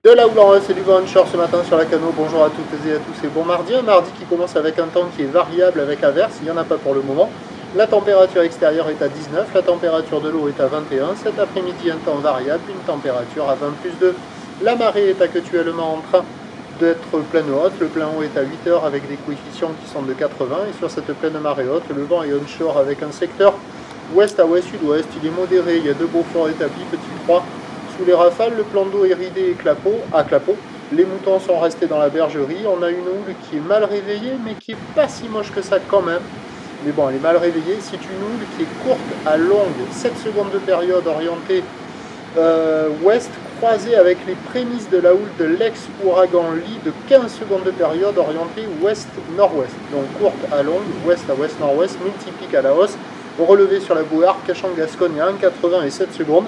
De la houle c'est du vent onshore ce matin sur la Cano. Bonjour à toutes et à tous et bon mardi. Un mardi qui commence avec un temps qui est variable avec averse, il n'y en a pas pour le moment. La température extérieure est à 19, la température de l'eau est à 21. Cet après-midi, un temps variable, une température à 20 plus 2. La marée est actuellement en train d'être pleine haute. Le plein haut est à 8 heures avec des coefficients qui sont de 80. Et sur cette pleine marée haute, le vent est onshore avec un secteur ouest à ouest-sud-ouest. Il est modéré, il y a deux beaux forts établis, petit 3. Sous les rafales, le plan d'eau est ridé et à clapot. Les moutons sont restés dans la bergerie. On a une houle qui est mal réveillée, mais qui est pas si moche que ça quand même. Mais bon, elle est mal réveillée. C'est une houle qui est courte à longue, 7 secondes de période orientée ouest, croisée avec les prémices de la houle de l'ex-ouragan Lee de 15 secondes de période orientée ouest-nord-ouest. Donc courte à longue, ouest à ouest-nord-ouest, multiplique à la hausse. Relevé sur la bouillarde, cachant Gascogne à 1,80 et 7 secondes.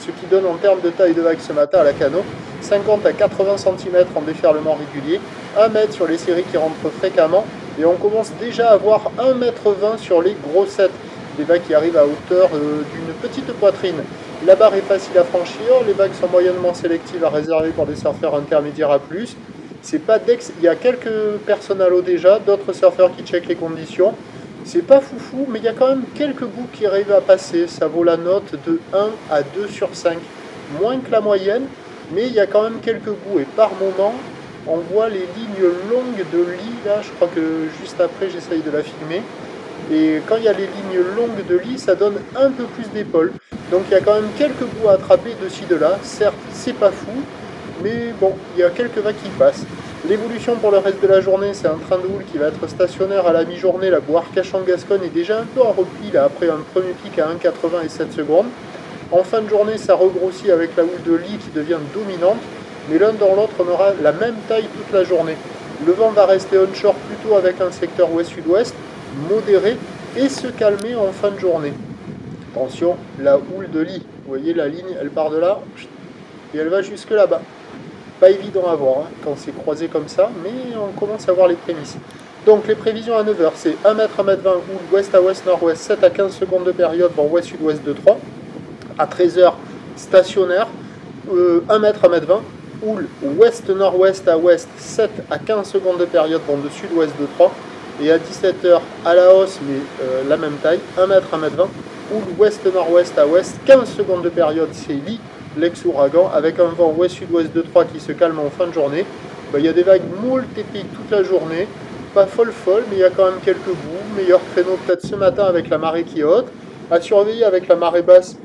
Ce qui donne en termes de taille de vague ce matin à la Cano, 50 à 80 cm en déferlement régulier, 1 mètre sur les séries qui rentrent fréquemment, et on commence déjà à voir 1,20 m sur les grossettes, des vagues qui arrivent à hauteur d'une petite poitrine. La barre est facile à franchir, les vagues sont moyennement sélectives à réserver pour des surfeurs intermédiaires à plus. C'est pas il y a quelques personnes à l'eau déjà, d'autres surfeurs qui checkent les conditions. C'est pas foufou, mais il y a quand même quelques bouts qui arrivent à passer. Ça vaut la note de 1 à 2 sur 5. Moins que la moyenne, mais il y a quand même quelques bouts. Et par moment, on voit les lignes longues de lit. Là, je crois que juste après, j'essaye de la filmer. Et quand il y a les lignes longues de lit, ça donne un peu plus d'épaule. Donc il y a quand même quelques bouts à attraper de ci, de là. Certes, c'est pas fou, mais bon, il y a quelques vagues qui passent. L'évolution pour le reste de la journée, c'est un train de houle qui va être stationnaire à la mi-journée. La Boire-Cachan-Gascogne est déjà un peu en repli, là, après un premier pic à 1,80 et 7 secondes. En fin de journée, ça regrossit avec la houle de lit qui devient dominante, mais l'un dans l'autre, on aura la même taille toute la journée. Le vent va rester onshore plutôt avec un secteur ouest-sud-ouest, modéré, et se calmer en fin de journée. Attention, la houle de lit, vous voyez la ligne, elle part de là, et elle va jusque là-bas. Pas évident à voir hein, quand c'est croisé comme ça, mais on commence à voir les prémices. Donc les prévisions à 9 h, c'est 1 m, 1 m 20, houle ouest à ouest, nord-ouest, 7 à 15 secondes de période, vent ouest-sud-ouest de 3. À 13 h, stationnaire, 1 m, 1 m 20, houle ouest-nord-ouest à ouest, 7 à 15 secondes de période, vent de sud-ouest de 3. Et à 17 h, à la hausse, mais la même taille, 1 m, 1 m 20, houle ouest-nord-ouest à ouest, 15 secondes de période, c'est Lee, l'ex-ouragan, avec un vent ouest-sud-ouest de 3 qui se calme en fin de journée. Il y a des vagues moult épiques toute la journée, pas folle, mais il y a quand même quelques bouts. Meilleur créneau peut-être ce matin avec la marée qui est haute. À surveiller avec la marée basse,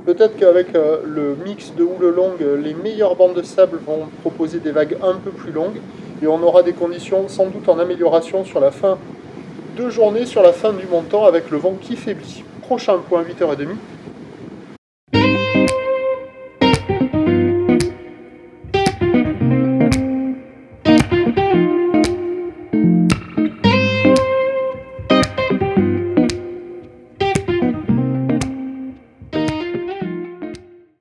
peut-être qu'avec le mix de houle longue, les meilleures bandes de sable vont proposer des vagues un peu plus longues. Et on aura des conditions sans doute en amélioration sur la fin de journée, sur la fin du montant avec le vent qui faiblit. Prochain point 8 h 30.